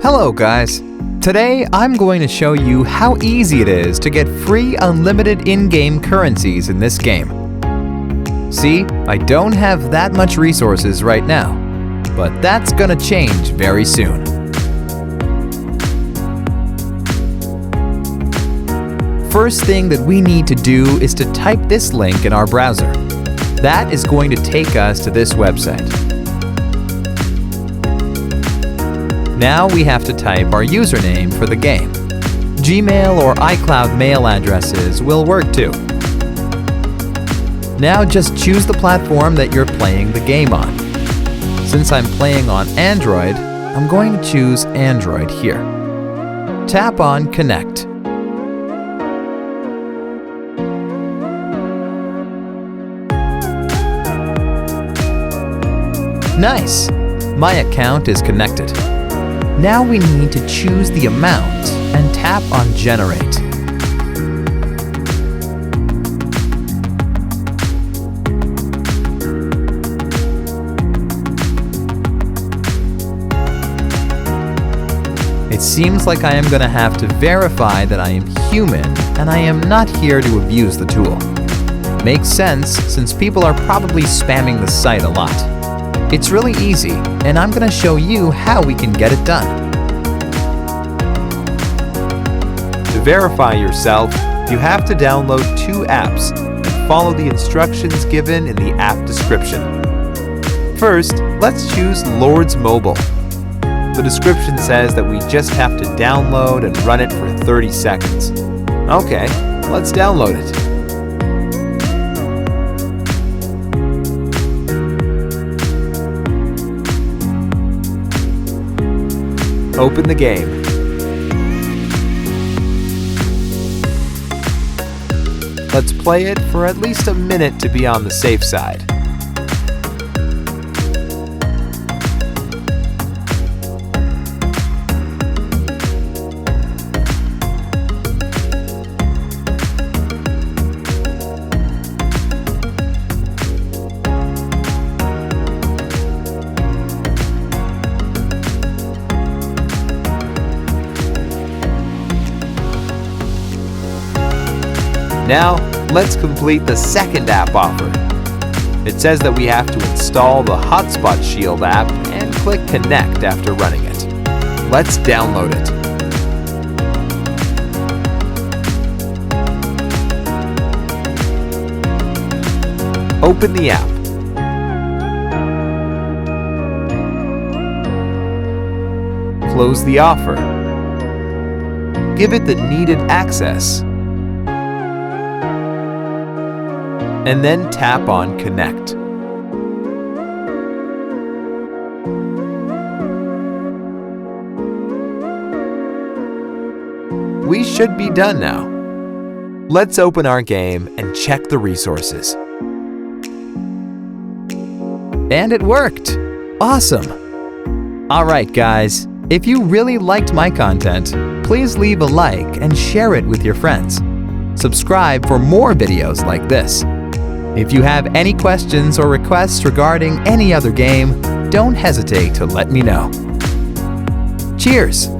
Hello guys! Today I'm going to show you how easy it is to get free unlimited in-game currencies in this game. See, I don't have that much resources right now, but that's gonna change very soon. First thing that we need to do is to type this link in our browser. That is going to take us to this website. Now we have to type our username for the game. Gmail or iCloud mail addresses will work too. Now just choose the platform that you're playing the game on. Since I'm playing on Android, I'm going to choose Android here. Tap on Connect. Nice! My account is connected. Now we need to choose the amount and tap on Generate. It seems like I am going to have to verify that I am human and I am not here to abuse the tool. Makes sense since people are probably spamming the site a lot. It's really easy, and I'm going to show you how we can get it done. To verify yourself, you have to download 2 apps and follow the instructions given in the app description. First, let's choose Lords Mobile. The description says that we just have to download and run it for 30 seconds. Okay, let's download it. Open the game. Let's play it for at least a minute to be on the safe side. Now, let's complete the second app offer. It says that we have to install the Hotspot Shield app and click Connect after running it. Let's download it. Open the app. Close the offer. Give it the needed access. And then tap on Connect. We should be done now. Let's open our game and check the resources. And it worked! Awesome! Alright guys, if you really liked my content, please leave a like and share it with your friends. Subscribe for more videos like this. If you have any questions or requests regarding any other game, don't hesitate to let me know. Cheers!